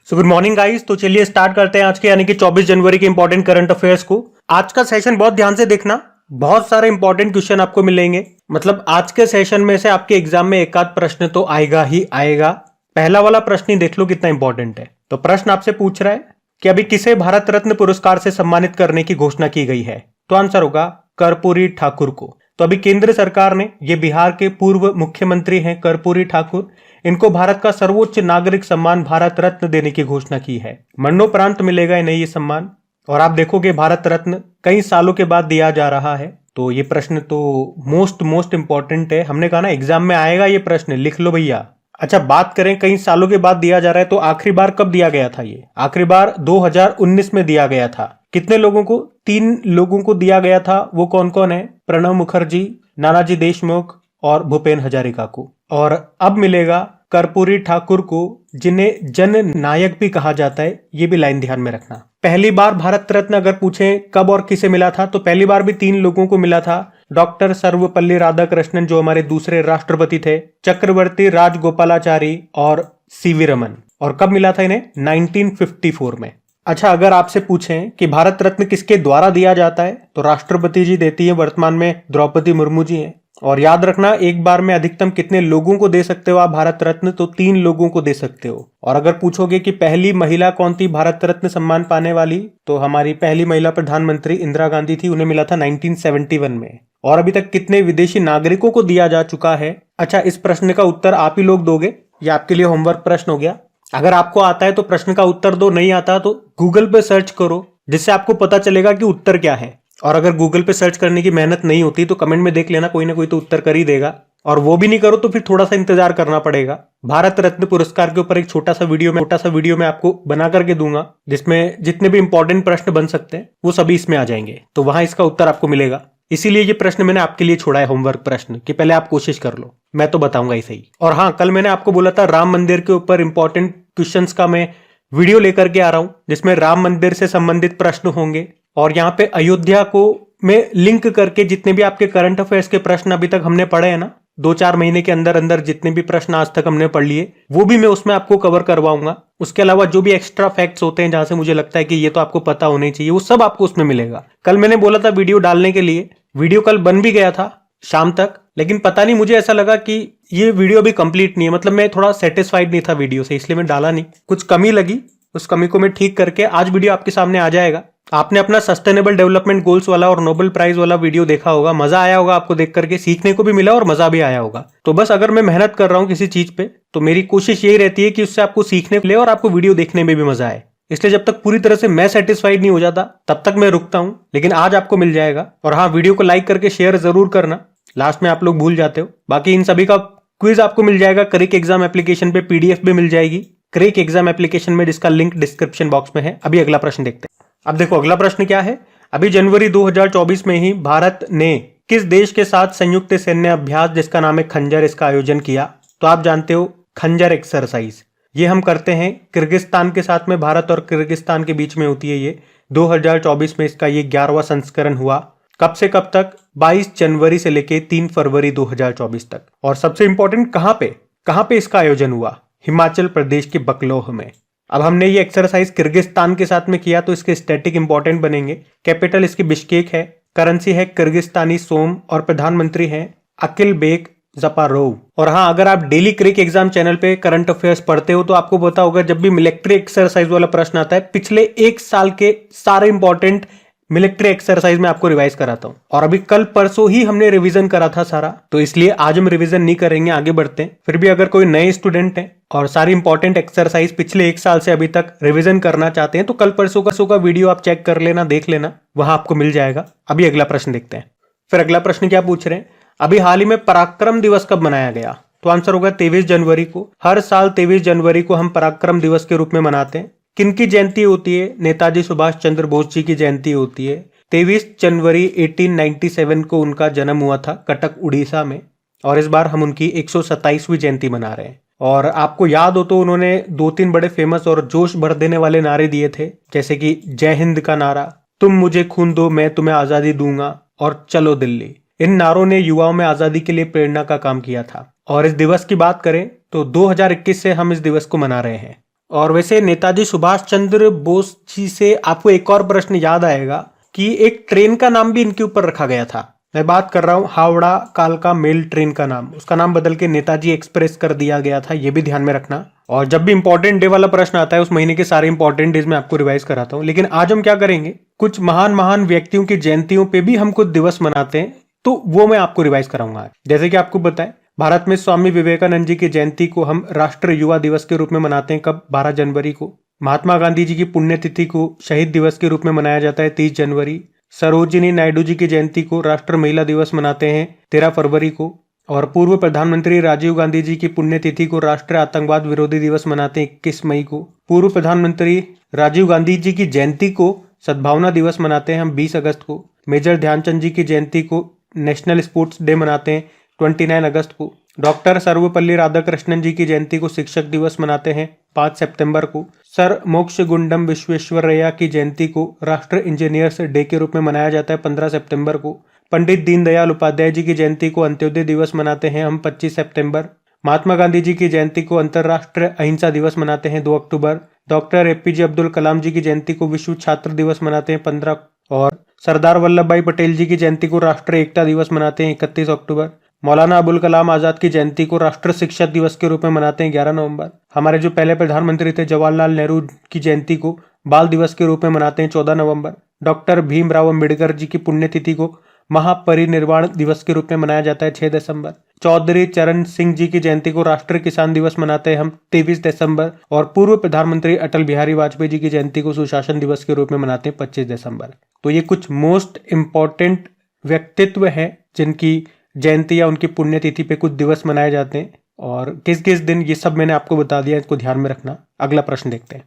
So good morning guys. तो चलिए start करते हैं आज के यानी कि 24 जनवरी के इंपॉर्टेंट करंट अफेयर्स को। आज का सेशन बहुत ध्यान से देखना, बहुत सारे इंपॉर्टेंट क्वेश्चन आपको मिलेंगे। मतलब आज के सेशन में से आपके एग्जाम में एक आध प्रश्न तो आएगा ही आएगा। पहला वाला प्रश्न ही देख लो कितना इंपॉर्टेंट है। तो प्रश्न आपसे पूछ रहा है कि अभी किसे भारत रत्न पुरस्कार से सम्मानित करने की घोषणा की गई है। तो आंसर होगा कर्पूरी ठाकुर को। तो अभी केंद्र सरकार ने, ये बिहार के पूर्व मुख्यमंत्री हैं कर्पूरी ठाकुर, इनको भारत का सर्वोच्च नागरिक सम्मान भारत रत्न देने की घोषणा की है। मरणोपरांत मिलेगा इन्हें ये सम्मान। और आप देखोगे भारत रत्न कई सालों के बाद दिया जा रहा है। तो ये प्रश्न तो मोस्ट इंपॉर्टेंट है। हमने कहा ना एग्जाम में आएगा ये प्रश्न, लिख लो भैया। अच्छा, बात करें कई सालों के बाद दिया जा रहा है, तो आखिरी बार कब दिया गया था? ये आखिरी बार 2019 में दिया गया था। कितने लोगों को? 3 लोगों को दिया गया था। वो कौन कौन है? प्रणब मुखर्जी, नानाजी देशमुख और भूपेन हजारिका को। और अब मिलेगा कर्पूरी ठाकुर को, जिन्हें जन नायक भी कहा जाता है। ये भी लाइन ध्यान में रखना। पहली बार भारत रत्न अगर पूछें कब और किसे मिला था, तो पहली बार भी 3 लोगों को मिला था। डॉक्टर सर्वपल्ली राधाकृष्णन जो हमारे दूसरे राष्ट्रपति थे, चक्रवर्ती राजगोपालाचारी और सीवी रमन। और कब मिला था इन्हें? 1954 में। अच्छा, अगर आपसे पूछें कि भारत रत्न किसके द्वारा दिया जाता है, तो राष्ट्रपति जी देती है, वर्तमान में द्रौपदी मुर्मू जी हैं। और याद रखना, एक बार में अधिकतम कितने लोगों को दे सकते हो आप भारत रत्न? तो 3 लोगों को दे सकते हो। और अगर पूछोगे कि पहली महिला कौन थी भारत रत्न सम्मान पाने वाली, तो हमारी पहली महिला प्रधानमंत्री इंदिरा गांधी थी, उन्हें मिला था 1971 में। और अभी तक कितने विदेशी नागरिकों को दिया जा चुका है? अच्छा, इस प्रश्न का उत्तर आप ही लोग दोगे, ये आपके लिए होमवर्क प्रश्न हो गया। अगर आपको आता है तो प्रश्न का उत्तर दो, नहीं आता तो गूगल पे सर्च करो, जिससे आपको पता चलेगा कि उत्तर क्या है। और अगर गूगल पे सर्च करने की मेहनत नहीं होती तो कमेंट में देख लेना, कोई ना कोई तो उत्तर कर ही देगा। और वो भी नहीं करो तो फिर थोड़ा सा इंतजार करना पड़ेगा। भारत रत्न पुरस्कार के ऊपर एक छोटा सा वीडियो मैं आपको बना करके दूंगा, जिसमें जितने भी इंपॉर्टेंट प्रश्न बन सकते हैं वो सभी इसमें आ जाएंगे। तो वहां इसका उत्तर आपको मिलेगा। इसीलिए ये प्रश्न मैंने आपके लिए छोड़ा है, होमवर्क प्रश्न, कि पहले आप कोशिश कर लो, मैं तो बताऊंगा ही सही। और हाँ, कल मैंने आपको बोला था राम मंदिर के ऊपर इंपॉर्टेंट क्वेश्चंस का मैं वीडियो लेकर के आ रहा हूं, जिसमें राम मंदिर से संबंधित प्रश्न होंगे। और यहाँ पे अयोध्या को में लिंक करके जितने भी आपके करंट अफेयर्स के प्रश्न अभी तक हमने पढ़े हैं ना, 2-4 महीने के अंदर अंदर जितने भी प्रश्न आज तक हमने पढ़ लिए, वो भी मैं उसमें आपको कवर करवाऊंगा। उसके अलावा जो भी एक्स्ट्रा फैक्ट्स होते हैं जहां से मुझे लगता है कि ये तो आपको पता होने चाहिए, वो सब आपको उसमें मिलेगा। कल मैंने बोला था वीडियो डालने के लिए, वीडियो कल बन भी गया था शाम तक, लेकिन पता नहीं, मुझे ऐसा लगा कि ये वीडियो भी कंप्लीट नहीं है। मतलब मैं थोड़ा सेटिस्फाइड नहीं था वीडियो से, इसलिए मैं डाला नहीं। कुछ कमी लगी, उस कमी को मैं ठीक करके आज वीडियो आपके सामने आ जाएगा। आपने अपना सस्टेनेबल डेवलपमेंट गोल्स वाला और नोबेल प्राइज वाला वीडियो देखा होगा, मजा आया होगा आपको देख करके, सीखने को भी मिला और मजा भी आया होगा। तो बस अगर मैं मेहनत कर रहा हूँ किसी चीज पे, तो मेरी कोशिश यही रहती है कि उससे आपको सीखने को मिले और आपको वीडियो देखने में भी मजा आए। इसलिए जब तक पूरी तरह से मैं सेटिस्फाइड नहीं हो जाता तब तक मैं रुकता हूं, लेकिन आज आपको मिल जाएगा। और हाँ, वीडियो को लाइक करके शेयर जरूर करना, लास्ट में आप लोग भूल जाते हो। बाकी इन सभी का क्विज आपको मिल जाएगा क्रिक एग्जाम एप्लीकेशन पे, पीडीएफ भी मिल जाएगी क्रिक एग्जाम एप्लीकेशन में, जिसका लिंक डिस्क्रिप्शन बॉक्स में है। अभी अगला प्रश्न देखते हैं। अब देखो अगला प्रश्न क्या है। अभी जनवरी 2024 में ही भारत ने किस देश के साथ संयुक्त सैन्य अभ्यास, जिसका नाम है खंजर, इसका आयोजन किया? तो आप जानते हो खंजर एक्सरसाइज, ये हम करते हैं किर्गिस्तान के साथ में, भारत और किर्गिस्तान के बीच में होती है ये। 2024 में इसका ये 11वां संस्करण हुआ। कब से कब तक? 22 जनवरी से लेके 3 फरवरी 2024 तक। और सबसे इंपॉर्टेंट, कहां पे इसका आयोजन हुआ? हिमाचल प्रदेश के बकलोह में। अब हमने ये एक्सरसाइज किर्गिस्तान के साथ में किया, तो इसके स्टैटिक इंपॉर्टेंट बनेंगे। कैपिटल इसकी बिश्केक है, करेंसी है किर्गिस्तानी सोम, और प्रधानमंत्री हैं अकिल बेक जपारोव। और हाँ, अगर आप डेली क्रिक एग्जाम चैनल पे करंट अफेयर्स पढ़ते हो तो आपको पता होगा, जब भी मिलिट्री एक्सरसाइज वाला प्रश्न आता है, पिछले 1 साल के सारे इंपॉर्टेंट मिलिट्री एक्सरसाइज में आपको रिवाइज कराता हूं। और अभी कल परसों ही हमने रिवीजन करा था सारा, तो इसलिए आज हम रिवीजन नहीं करेंगे, आगे बढ़ते हैं। फिर भी अगर कोई नए स्टूडेंट हैं और सारी इंपॉर्टेंट एक्सरसाइज पिछले 1 साल से अभी तक रिवीजन करना चाहते हैं, तो कल परसों का वीडियो आप चेक कर लेना, देख लेना, वहां आपको मिल जाएगा। अभी अगला प्रश्न देखते हैं। फिर अगला प्रश्न क्या पूछ रहे हैं, अभी हाल ही में पराक्रम दिवस कब मनाया गया? तो आंसर होगा 23 जनवरी को। हर साल 23 जनवरी को हम पराक्रम दिवस के रूप में मनाते हैं। किनकी जयंती होती है? नेताजी सुभाष चंद्र बोस जी की जयंती होती है। 23 जनवरी 1897 को उनका जन्म हुआ था कटक उड़ीसा में, और इस बार हम उनकी 127वीं जयंती मना रहे हैं। और आपको याद हो तो उन्होंने 2-3 बड़े फेमस और जोश भर देने वाले नारे दिए थे, जैसे कि जय हिंद का नारा, तुम मुझे खून दो मैं तुम्हें आजादी दूंगा, और चलो दिल्ली। इन नारों ने युवाओं में आजादी के लिए प्रेरणा का काम किया था। और इस दिवस की बात करें तो 2021 से हम इस दिवस को मना रहे हैं। और वैसे नेताजी सुभाष चंद्र बोस जी से आपको एक और प्रश्न याद आएगा कि एक ट्रेन का नाम भी इनके ऊपर रखा गया था। मैं बात कर रहा हूँ हावड़ा कालका मेल ट्रेन का नाम, उसका नाम बदल के नेताजी एक्सप्रेस कर दिया गया था, ये भी ध्यान में रखना। और जब भी इंपॉर्टेंट डे वाला प्रश्न आता है उस महीने के सारे इंपॉर्टेंट डेज में आपको रिवाइज कराता हूँ। लेकिन आज हम क्या करेंगे, कुछ महान महान व्यक्तियों की जयंतियों पे भी हम कुछ दिवस मनाते हैं, तो वो मैं आपको रिवाइज कराऊंगा। जैसे कि आपको पता है भारत में स्वामी विवेकानंद जी की जयंती को हम राष्ट्रीय युवा दिवस के रूप में मनाते हैं। कब? 12 जनवरी को। महात्मा गांधी जी की पुण्यतिथि को शहीद दिवस के रूप में मनाया जाता है 30 जनवरी। सरोजिनी नायडू जी की जयंती को राष्ट्रीय महिला दिवस मनाते हैं 13 फरवरी को। और पूर्व प्रधानमंत्री राजीव गांधी जी की पुण्यतिथि को राष्ट्रीय आतंकवाद विरोधी दिवस मनाते हैं 21 मई को। पूर्व प्रधानमंत्री राजीव गांधी जी की जयंती को सद्भावना दिवस मनाते हैं हम 20 अगस्त को। मेजर ध्यानचंद जी की जयंती को नेशनल स्पोर्ट्स डे मनाते हैं 29 अगस्त को। डॉक्टर सर्वपल्ली राधाकृष्णन जी की जयंती को शिक्षक दिवस मनाते हैं 5 सितंबर को। सर मोक्षगुंडम विश्वेश्वरैया की जयंती को राष्ट्रीय इंजीनियर्स डे के रूप में मनाया जाता है 15 सितंबर को। पंडित दीनदयाल उपाध्याय जी की जयंती को अंत्योदय दिवस मनाते हैं हम 25 सितंबर। महात्मा गांधी जी की जयंती को अंतर्राष्ट्रीय अहिंसा दिवस मनाते हैं 2 अक्टूबर। डॉक्टर एपीजे अब्दुल कलाम जी की जयंती को विश्व छात्र दिवस मनाते हैं 15। और सरदार वल्लभ भाई पटेल जी की जयंती को राष्ट्रीय एकता दिवस मनाते हैं 31 अक्टूबर। मौलाना अबुल कलाम आजाद की जयंती को राष्ट्रीय शिक्षक दिवस के रूप में मनाते हैं 11 नवंबर। हमारे जो पहले प्रधानमंत्री थे जवाहरलाल नेहरू की जयंती को बाल दिवस के रूप में मनाते हैं 14 नवंबर। डॉक्टर भीमराव अम्बेडकर जी की पुण्यतिथि को महापरिनिर्वाण दिवस के रूप में मनाया जाता है 6 दिसंबर। चौधरी चरण सिंह जी की जयंती को राष्ट्रीय किसान दिवस मनाते हैं हम 23 दिसंबर। और पूर्व प्रधानमंत्री अटल बिहारी वाजपेयी जी की जयंती को सुशासन दिवस के रूप में मनाते हैं 25 दिसंबर। तो ये कुछ मोस्ट इंपॉर्टेंट व्यक्तित्व हैं जिनकी जयंती या उनकी पुण्यतिथि पे कुछ दिवस मनाए जाते हैं और किस किस दिन, ये सब मैंने आपको बता दिया, इसको ध्यान में रखना। अगला प्रश्न देखते हैं।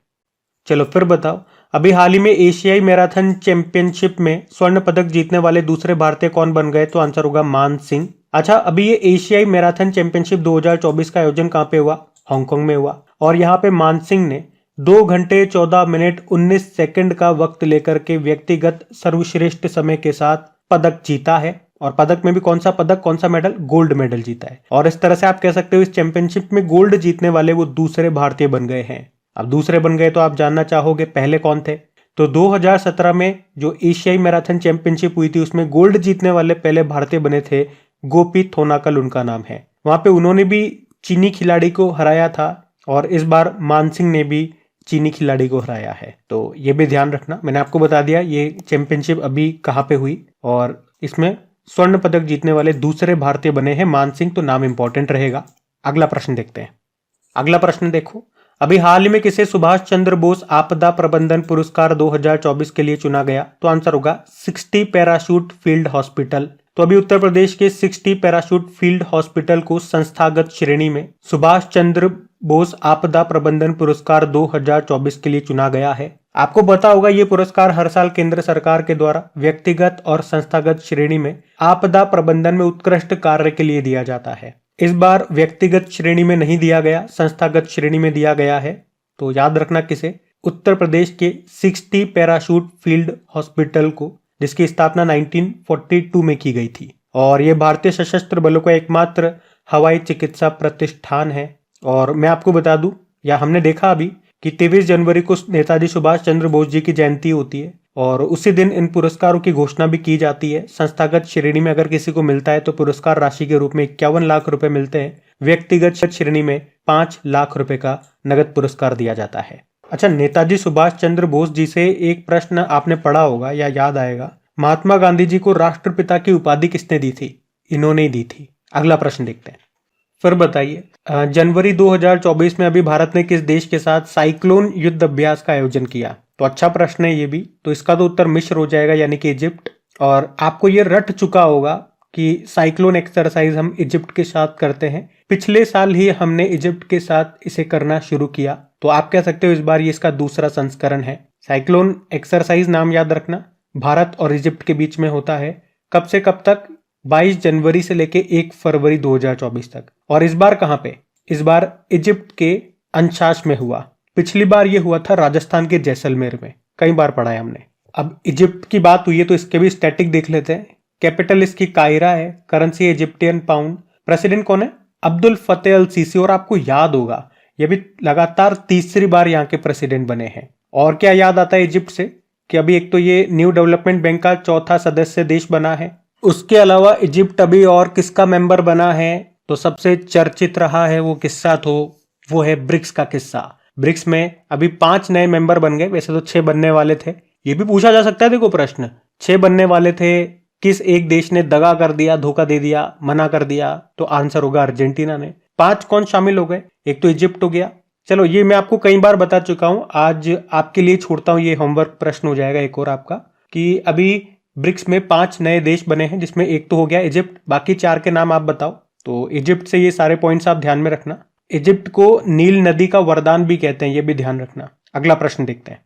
चलो फिर बताओ, अभी हाल ही में एशियाई मैराथन चैंपियनशिप में स्वर्ण पदक जीतने वाले दूसरे भारतीय कौन बन गए? तो आंसर होगा मान सिंह। अच्छा, अभी ये एशियाई मैराथन चैंपियनशिप 2024 का आयोजन कहाँ पे हुआ? हांगकांग में हुआ। और यहाँ पे मान सिंह ने 2 घंटे 14 मिनट 19 सेकंड का वक्त लेकर के व्यक्तिगत सर्वश्रेष्ठ समय के साथ पदक जीता है। और पदक में भी कौन सा पदक, कौन सा मेडल? गोल्ड मेडल जीता है। और इस तरह से आप कह सकते हो इस चैंपियनशिप में गोल्ड जीतने वाले वो दूसरे भारतीय बन गए हैं। अब दूसरे बन गए तो आप जानना चाहोगे पहले कौन थे? तो 2017 में जो एशियाई मैराथन चैंपियनशिप हुई थी उसमें गोल्ड जीतने वाले पहले भारतीय बने थे गोपी थोनाकल, उनका नाम है। वहां पे उन्होंने भी चीनी खिलाड़ी को हराया था और इस बार मान सिंह ने भी चीनी खिलाड़ी को हराया है। तो ये भी ध्यान रखना। मैंने आपको बता दिया ये चैंपियनशिप अभी कहाँ पे हुई और इसमें स्वर्ण पदक जीतने वाले दूसरे भारतीय बने हैं मान सिंह, तो नाम इंपॉर्टेंट रहेगा। अगला प्रश्न देखते हैं। अगला प्रश्न देखो, अभी हाल ही में किसे सुभाष चंद्र बोस आपदा प्रबंधन पुरस्कार 2024 के लिए चुना गया? तो आंसर होगा 60 पैराशूट फील्ड हॉस्पिटल। तो अभी उत्तर प्रदेश के 60 पैराशूट फील्ड हॉस्पिटल को संस्थागत श्रेणी में सुभाष चंद्र बोस आपदा प्रबंधन पुरस्कार 2024 के लिए चुना गया है। आपको पता होगा ये पुरस्कार हर साल केंद्र सरकार के द्वारा व्यक्तिगत और संस्थागत श्रेणी में आपदा प्रबंधन में उत्कृष्ट कार्य के लिए दिया जाता है। इस बार व्यक्तिगत श्रेणी में नहीं दिया गया, संस्थागत श्रेणी में दिया गया है। तो याद रखना किसे? उत्तर प्रदेश के 60 पैराशूट फील्ड हॉस्पिटल को, जिसकी स्थापना 1942 में की गई थी। और यह भारतीय सशस्त्र बलों का एकमात्र हवाई चिकित्सा प्रतिष्ठान है। और मैं आपको बता दूं, या हमने देखा अभी कि 23 जनवरी को नेताजी सुभाष चंद्र बोस जी की जयंती होती है और उसी दिन इन पुरस्कारों की घोषणा भी की जाती है। संस्थागत श्रेणी में अगर किसी को मिलता है तो पुरस्कार राशि के रूप में 51 लाख रुपए मिलते हैं। व्यक्तिगत श्रेणी में 5 लाख रुपए का नगद पुरस्कार दिया जाता है। अच्छा, नेताजी सुभाष चंद्र बोस जी से एक प्रश्न आपने पढ़ा होगा या याद आएगा, महात्मा गांधी जी को राष्ट्रपिता की उपाधि किसने दी थी? इन्होंने ही दी थी। अगला प्रश्न देखते हैं। फिर बताइए, जनवरी 2024 में अभी भारत ने किस देश के साथ साइक्लोन युद्ध अभ्यास का आयोजन किया? तो अच्छा प्रश्न है ये भी। तो इसका तो उत्तर मिस्र हो जाएगा, यानी कि इजिप्ट। और आपको ये रट चुका होगा कि साइक्लोन एक्सरसाइज हम इजिप्ट के साथ करते हैं। पिछले साल ही हमने इजिप्ट के साथ इसे करना शुरू किया, तो आप कह सकते हो इस बार ये इसका दूसरा संस्करण है। साइक्लोन एक्सरसाइज नाम याद रखना, भारत और इजिप्ट के बीच में होता है। कब से कब तक? 22 जनवरी से लेके 1 फरवरी 2024 तक। और इस बार कहां पे? इस बार इजिप्ट के अंशाश में हुआ। पिछली बार ये हुआ था राजस्थान के जैसलमेर में। कई बार पढ़ा है हमने। अब इजिप्ट की बात हुई है तो इसके भी स्टैटिक देख लेते हैं। कैपिटल इसकी कायरा है, करेंसी इजिप्टियन पाउंड। प्रेसिडेंट कौन है? अब्दुल फतेह अल सीसी। और आपको याद होगा ये भी लगातार तीसरी बार यहाँ के प्रेसिडेंट बने हैं। और क्या याद आता है इजिप्ट से कि अभी एक तो ये न्यू डेवलपमेंट बैंक का चौथा सदस्य देश बना है। उसके अलावा इजिप्ट अभी और किसका मेंबर बना है, तो सबसे चर्चित रहा है वो किस्सा, तो वो है ब्रिक्स का किस्सा। ब्रिक्स में अभी 5 नए मेंबर बन गए, वैसे तो 6 बनने वाले थे। ये भी पूछा जा सकता है, देखो प्रश्न 6 बनने वाले थे, किस एक देश ने दगा कर दिया, धोखा दे दिया, मना कर दिया, तो आंसर होगा अर्जेंटीना ने। 5 कौन शामिल हो गए, एक तो इजिप्ट हो गया। चलो ये मैं आपको कई बार बता चुका हूं, आज आपके लिए छोड़ता हूं, ये होमवर्क प्रश्न हो जाएगा एक और आपका, कि अभी ब्रिक्स में 5 नए देश बने हैं, जिसमें एक तो हो गया इजिप्ट, बाकी 4 के नाम आप बताओ। तो इजिप्ट से ये सारे पॉइंट्स आप ध्यान में रखना। इजिप्ट को नील नदी का वरदान भी कहते हैं, ये भी ध्यान रखना। अगला प्रश्न देखते हैं।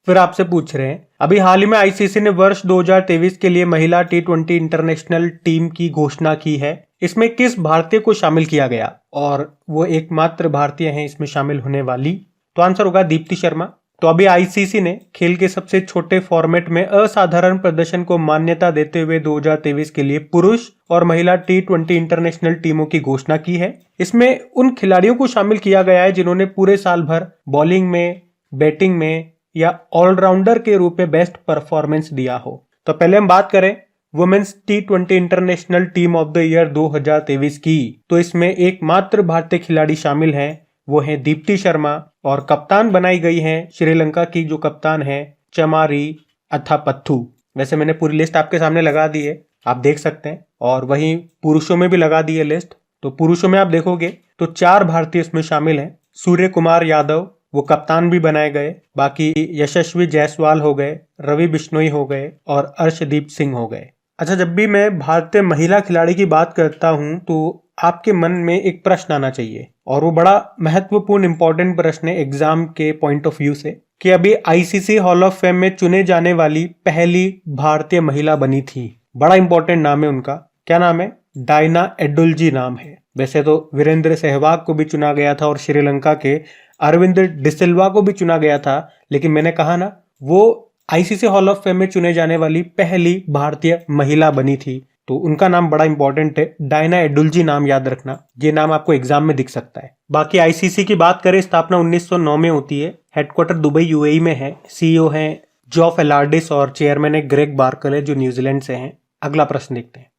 फिर आपसे पूछ रहे हैं, अभी हाल ही में आईसीसी ने वर्ष 2023 के लिए महिला T20 इंटरनेशनल टीम की घोषणा की है। इसमें किस भारतीय को शामिल किया गया, और वो एकमात्र भारतीय हैं इसमें शामिल होने वाली, तो आंसर होगा दीप्ति शर्मा। तो अभी आईसीसी ने खेल के सबसे छोटे फॉर्मेट में असाधारण प्रदर्शन को मान्यता देते हुए 2023 के लिए पुरुष और महिला T20 इंटरनेशनल टीमों की घोषणा की है। इसमें उन खिलाड़ियों को शामिल किया गया है जिन्होंने पूरे साल भर बॉलिंग में, बैटिंग में या ऑलराउंडर के रूप में बेस्ट परफॉर्मेंस दिया हो। तो पहले हम बात करें women's T20 international team of the year 2023 की, तो इसमें एकमात्र भारतीय खिलाड़ी शामिल हैं, वो है दीप्ति शर्मा, और कप्तान बनाई गई हैं श्रीलंका की जो कप्तान है चमारी अथापत्थु। वैसे मैंने पूरी लिस्ट आपके सामने लगा दी है, आप देख सकते हैं, और वहीं पुरुषों में भी लगा दी है लिस्ट। तो पुरुषों में आप देखोगे तो 4 भारतीय इसमें शामिल हैं। सूर्य कुमार यादव, वो कप्तान भी बनाए गए, बाकी यशस्वी जायसवाल हो गए, रवि बिश्नोई हो गए, और अर्शदीप सिंह हो गए। अच्छा, जब भी मैं भारतीय महिला खिलाड़ी की बात करता हूं तो आपके मन में एक प्रश्न आना चाहिए, और वो बड़ा महत्वपूर्ण इंपॉर्टेंट प्रश्न है एग्जाम के पॉइंट ऑफ व्यू से, कि अभी आईसीसी हॉल ऑफ फेम में चुने जाने वाली पहली भारतीय महिला बनी थी। बड़ा इंपॉर्टेंट नाम है उनका, क्या नाम है, डायना एडुल्जी नाम है। वैसे तो वीरेंद्र सहवाग को भी चुना गया था और श्रीलंका के अरविंद डिसिल्वा को भी चुना गया था, लेकिन मैंने कहा ना, वो आईसीसी हॉल ऑफ फेम में चुने जाने वाली पहली भारतीय महिला बनी थी, तो उनका नाम बड़ा इंपॉर्टेंट है, डायना एडुल्जी नाम याद रखना, ये नाम आपको एग्जाम में दिख सकता है। बाकी आईसीसी की बात करें, स्थापना 1909 में होती है, हेडक्वार्टर दुबई यूएई में है, सीईओ हैं जॉफ एलार्डिस और चेयरमैन है ग्रेग बार्कले जो न्यूजीलैंड से हैं। अगला प्रश्न देखते हैं।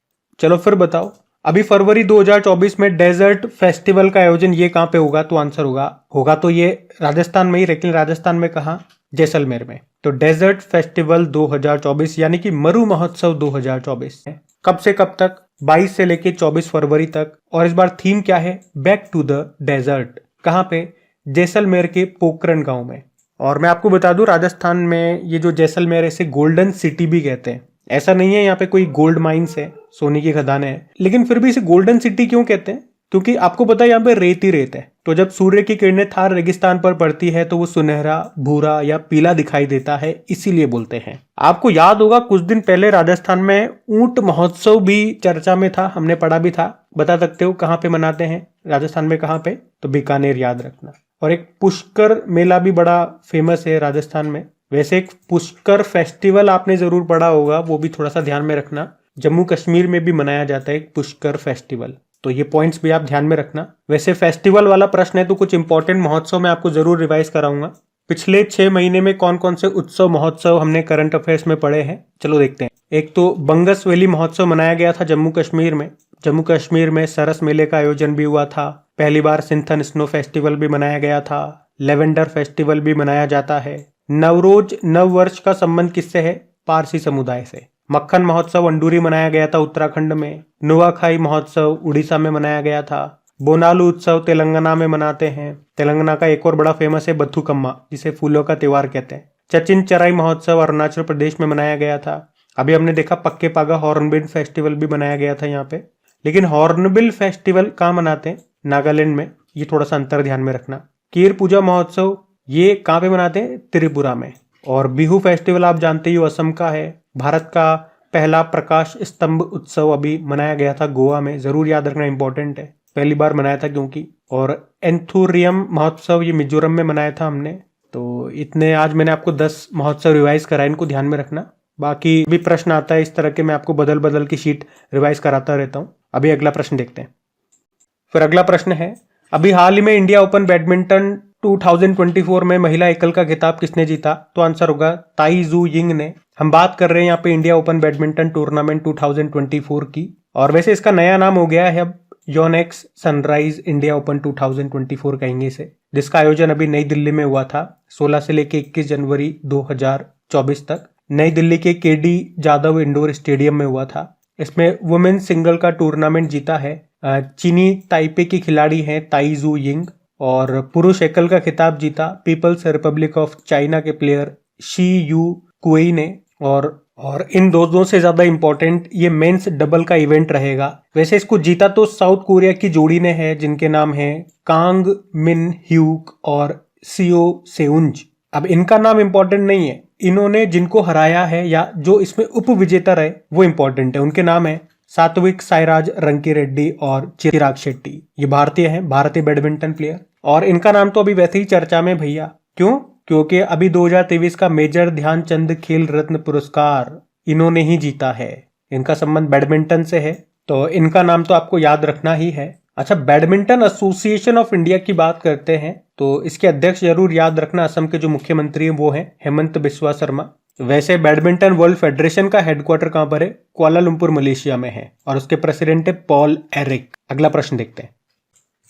चलो फिर बताओ, अभी फरवरी 2024 में डेजर्ट फेस्टिवल का आयोजन ये कहाँ पे होगा, तो आंसर होगा तो ये राजस्थान में ही, लेकिन राजस्थान में कहाँ, जैसलमेर में। तो डेजर्ट फेस्टिवल 2024 यानी कि मरु महोत्सव 2024 है। कब से कब तक, 22 से लेके 24 फरवरी तक, और इस बार थीम क्या है, बैक टू द डेजर्ट। कहाँ पे, जैसलमेर के पोखरण गांव में। और मैं आपको बता दूं, राजस्थान में ये जो जैसलमेर है इसे गोल्डन सिटी भी कहते हैं। ऐसा नहीं है यहाँ पे कोई गोल्ड माइंस है, सोने की खदानें हैं, लेकिन फिर भी इसे गोल्डन सिटी क्यों कहते हैं, क्योंकि आपको पता है यहाँ पे रेत ही रेत है। तो जब सूर्य की किरणें थार रेगिस्तान पर पड़ती है तो वो सुनहरा, भूरा या पीला दिखाई देता है, इसीलिए बोलते हैं। आपको याद होगा कुछ दिन पहले राजस्थान में ऊंट महोत्सव भी चर्चा में था, हमने पढ़ा भी था। बता सकते हो कहाँ पे मनाते हैं राजस्थान में, कहाँ पे, तो बीकानेर याद रखना। और एक पुष्कर मेला भी बड़ा फेमस है राजस्थान में। वैसे एक पुष्कर फेस्टिवल आपने जरूर पढ़ा होगा, वो भी थोड़ा सा ध्यान में रखना, जम्मू कश्मीर में भी मनाया जाता है एक पुष्कर फेस्टिवल, तो ये पॉइंट्स भी आप ध्यान में रखना। वैसे फेस्टिवल वाला प्रश्न है तो कुछ इंपॉर्टेंट महोत्सव मैं आपको जरूर रिवाइज कराऊंगा। पिछले 6 महीने में कौन कौन से उत्सव महोत्सव हमने करंट अफेयर्स में पढ़े हैं, चलो देखते हैं। एक तो बंगस वैली महोत्सव मनाया गया था जम्मू कश्मीर में। जम्मू कश्मीर में सरस मेले का आयोजन भी हुआ था। पहली बार सिंथन स्नो फेस्टिवल भी मनाया गया था। लेवेंडर फेस्टिवल भी मनाया जाता है। नवरोज नव वर्ष का संबंध किससे है, पारसी समुदाय से। मक्खन महोत्सव अंडूरी मनाया गया था उत्तराखंड में। नुआखाई महोत्सव उड़ीसा में मनाया गया था। बोनालू उत्सव तेलंगाना में मनाते हैं। तेलंगाना का एक और बड़ा फेमस है बथुकम्मा, जिसे फूलों का त्योहार कहते हैं। चचिन चराई महोत्सव अरुणाचल प्रदेश में मनाया गया था। अभी हमने देखा पक्के पागा हॉर्नबिल फेस्टिवल भी मनाया गया था यहाँ पे, लेकिन हॉर्नबिल फेस्टिवल कहाँ मनाते हैं, नागालैंड में, ये थोड़ा सा अंतर ध्यान में रखना। कीर पूजा महोत्सव ये कहाँ पे मनाते हैं, त्रिपुरा में। और बिहू फेस्टिवल आप जानते ही हो असम का है। भारत का पहला प्रकाश स्तंभ उत्सव अभी मनाया गया था गोवा में, जरूर याद रखना, इंपॉर्टेंट है, पहली बार मनाया था क्योंकि। और एंथुरियम महोत्सव ये मिजोरम में मनाया था हमने। तो इतने आज मैंने आपको 10 महोत्सव रिवाइज कराए, इनको ध्यान में रखना। बाकी भी प्रश्न आता है इस तरह के, मैं आपको बदल बदल की शीट रिवाइज कराता रहता हूँ। अभी अगला प्रश्न देखते हैं। फिर अगला प्रश्न है, अभी हाल ही में इंडिया ओपन बैडमिंटन 2024 में महिला एकल का खिताब किसने जीता? तो आंसर होगा ताई जू यिंग ने। हम बात कर रहे हैं यहाँ पे इंडिया ओपन बैडमिंटन टूर्नामेंट 2024 की, और वैसे इसका नया नाम हो गया है अब योनेक्स सनराइज इंडिया ओपन 2024 कहेंगे इसे, जिसका आयोजन अभी नई दिल्ली में हुआ था 16 से लेकर 21 जनवरी 2024 तक। नई दिल्ली के केडी जादव इंडोर स्टेडियम में हुआ था। इसमें वुमेन्स सिंगल का टूर्नामेंट जीता है चीनी ताइपे की खिलाड़ी हैं ताई जू यिंग, और पुरुष एकल का खिताब जीता पीपल्स रिपब्लिक ऑफ चाइना के प्लेयर शी यू कुई ने। और इन दोनों से ज्यादा इंपॉर्टेंट ये मेंस डबल का इवेंट रहेगा। वैसे इसको जीता तो साउथ कोरिया की जोड़ी ने है, जिनके नाम है कांग मिन ह्यूक और सियो सेउंज। अब इनका नाम इंपॉर्टेंट नहीं है, इन्होंने जिनको हराया है या जो इसमें उप विजेता रहे वो इंपॉर्टेंट है। उनके नाम है सात्विक साईराज रंकी रेड्डी और चिराग शेट्टी। ये भारतीय हैं, भारतीय बैडमिंटन प्लेयर, और इनका नाम तो अभी वैसे ही चर्चा में भैया। क्यों? क्योंकि अभी 2023 का मेजर ध्यानचंद खेल रत्न पुरस्कार इन्होंने ही जीता है। इनका संबंध बैडमिंटन से है, तो इनका नाम तो आपको याद रखना ही है। अच्छा, बैडमिंटन एसोसिएशन ऑफ इंडिया की बात करते हैं तो इसके अध्यक्ष जरूर याद रखना, असम के जो मुख्यमंत्री हैं वो हैं हेमंत बिस्वा शर्मा। वैसे बैडमिंटन वर्ल्ड फेडरेशन का हेडक्वार्टर कहां पर है? कुआलालंपुर मलेशिया में है, और उसके प्रेसिडेंट है पॉल एरिक। अगला प्रश्न देखते हैं।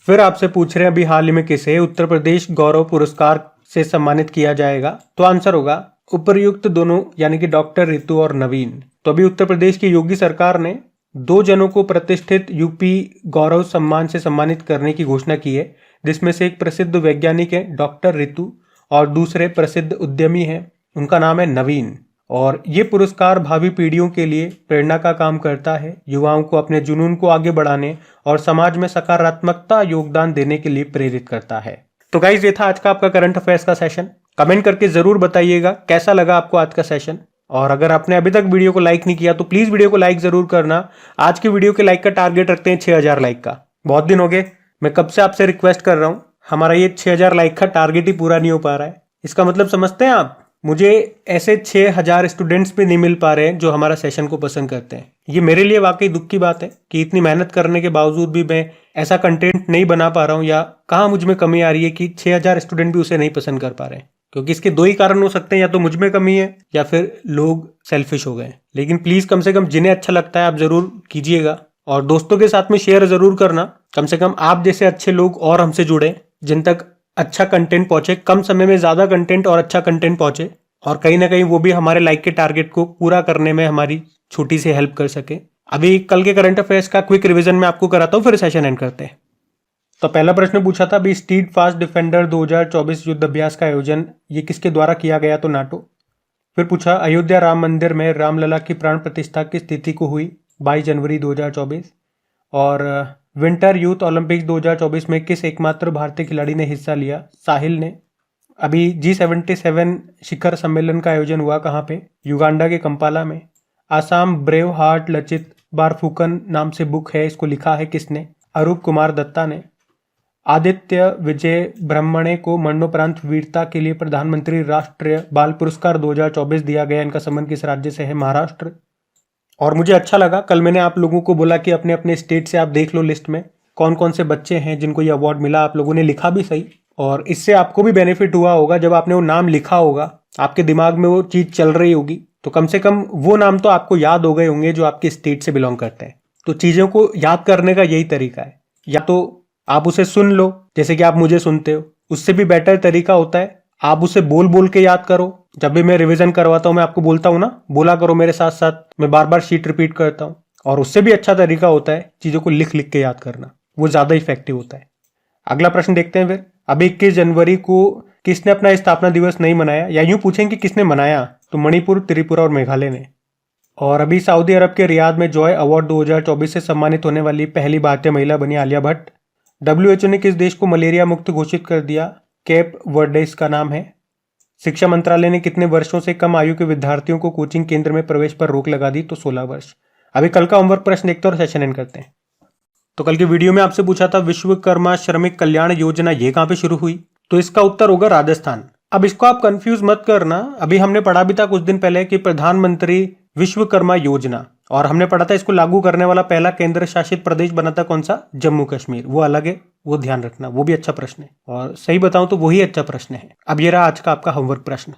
फिर आपसे पूछ रहे हैं अभी हाल ही में किसे उत्तर प्रदेश गौरव पुरस्कार से सम्मानित किया जाएगा? तो आंसर होगा उपर्युक्त दोनों, यानी कि डॉक्टर रितु और नवीन। तो अभी उत्तर प्रदेश की योगी सरकार ने 2 जनों को प्रतिष्ठित यूपी गौरव सम्मान से सम्मानित करने की घोषणा की है, जिसमें से एक प्रसिद्ध वैज्ञानिक है डॉक्टर रितु और दूसरे प्रसिद्ध उद्यमी हैं, उनका नाम है नवीन। और ये पुरस्कार भावी पीढ़ियों के लिए प्रेरणा का काम करता है, युवाओं को अपने जुनून को आगे बढ़ाने और समाज में सकारात्मकता योगदान देने के लिए प्रेरित करता है। तो गाइस, ये था आज का आपका करंट अफेयर्स का सेशन। कमेंट करके जरूर बताइएगा कैसा लगा आपको आज का सेशन, और अगर आपने अभी तक वीडियो को लाइक नहीं किया तो प्लीज वीडियो को लाइक जरूर करना। आज की वीडियो के लाइक का टारगेट रखते हैं 6000 लाइक का। बहुत दिन हो गए, मैं कब से आपसे रिक्वेस्ट कर रहा हूं, हमारा ये 6000 लाइक का टारगेट ही पूरा नहीं हो पा रहा है। इसका मतलब समझते हैं आप? मुझे ऐसे 6000 स्टूडेंट्स भी नहीं मिल पा रहे हैं जो हमारा सेशन को पसंद करते हैं। ये मेरे लिए वाकई दुख की बात है कि इतनी मेहनत करने के बावजूद भी मैं ऐसा कंटेंट नहीं बना पा रहा हूँ, या कहाँ मुझ में कमी आ रही है कि 6000 स्टूडेंट भी उसे नहीं पसंद कर पा रहे हैं। क्योंकि इसके 2 ही कारण हो सकते हैं, या तो मुझ में कमी है या फिर लोग सेल्फिश हो गए। लेकिन प्लीज कम से कम जिन्हें अच्छा लगता है आप जरूर कीजिएगा, और दोस्तों के साथ में शेयर जरूर करना। कम से कम आप जैसे अच्छे लोग और हमसे जुड़े, जिन तक अच्छा कंटेंट पहुंचे, कम समय में ज्यादा कंटेंट और अच्छा कंटेंट पहुंचे, और कहीं ना कहीं वो भी हमारे लाइक के टारगेट को पूरा करने में हमारी छोटी सी हेल्प कर सके। अभी कल के करंट अफेयर्स का क्विक रिवीजन मैं आपको कराता हूँ, फिर सेशन एंड करते हैं। तो पहला प्रश्न पूछा था अभी स्ट्रीट फास्ट डिफेंडर 2024 युद्ध अभ्यास का आयोजन ये किसके द्वारा किया गया? तो नाटो। फिर पूछा अयोध्या राम मंदिर में रामलला की प्राण प्रतिष्ठा किस तिथि को हुई? 22 जनवरी 2024। और विंटर यूथ ओलंपिक्स 2024 में किस एकमात्र भारतीय खिलाड़ी ने हिस्सा लिया? साहिल ने। अभी G77 शिखर सम्मेलन का आयोजन हुआ कहाँ पे? युगांडा के कंपाला में। आसाम ब्रेव हार्ट लचित बारफुकन नाम से बुक है, इसको लिखा है किसने? अरूप कुमार दत्ता ने। आदित्य विजय ब्रह्मणे को मरणोपरांत वीरता के लिए प्रधानमंत्री राष्ट्रीय बाल पुरस्कार 2024 दिया गया। इनका संबंध किस राज्य से है? महाराष्ट्र। और मुझे अच्छा लगा, कल मैंने आप लोगों को बोला कि अपने अपने स्टेट से आप देख लो लिस्ट में कौन कौन से बच्चे हैं जिनको ये अवार्ड मिला। आप लोगों ने लिखा भी सही, और इससे आपको भी बेनिफिट हुआ होगा। जब आपने वो नाम लिखा होगा, आपके दिमाग में वो चीज चल रही होगी, तो कम से कम वो नाम तो आपको याद हो गए होंगे जो आपके स्टेट से बिलोंग करते हैं। तो चीजों को याद करने का यही तरीका है, या तो आप उसे सुन लो जैसे कि आप मुझे सुनते हो, उससे भी बेटर तरीका होता है आप उसे बोल बोल के याद करो। जब भी मैं रिवीजन करवाता हूं मैं आपको बोलता हूं ना, बोला करो मेरे साथ साथ, मैं बार बार शीट रिपीट करता हूं। और उससे भी अच्छा तरीका होता है चीजों को लिख लिख के याद करना, वो ज्यादा इफेक्टिव होता है। अगला प्रश्न देखते हैं फिर। अभी 21 जनवरी को किसने अपना स्थापना दिवस नहीं मनाया, या यूं पूछेंगे किसने मनाया? तो मणिपुर, त्रिपुरा और मेघालय ने। और अभी सऊदी अरब के रियाद में जॉय अवार्ड 2024 से सम्मानित होने वाली पहली भारतीय महिला बनी आलिया भट्ट। WHO ने किस देश को मलेरिया मुक्त घोषित कर दिया? केप वर्डे इसका नाम है। शिक्षा मंत्रालय ने कितने वर्षों से कम आयु के विद्यार्थियों को कोचिंग केंद्र में प्रवेश पर रोक लगा दी? तो 16 वर्ष। अभी कल का होमवर्क प्रश्न देखते हैं और सेशन एंड करते हैं। तो कल की वीडियो में आपसे पूछा था विश्वकर्मा श्रमिक कल्याण योजना ये कहां पे शुरू हुई? तो इसका उत्तर होगा राजस्थान। अब इसको आप कंफ्यूज मत करना, अभी हमने पढ़ा भी था कुछ दिन पहले कि प्रधानमंत्री विश्वकर्मा योजना, और हमने पढ़ा था इसको लागू करने वाला पहला केंद्र शासित प्रदेश बना था कौन सा? जम्मू कश्मीर, वो अलग है। वो ध्यान रखना, वो भी अच्छा प्रश्न है और सही बताऊं तो वही अच्छा प्रश्न है। अब ये रहा आज का आपका होमवर्क प्रश्न।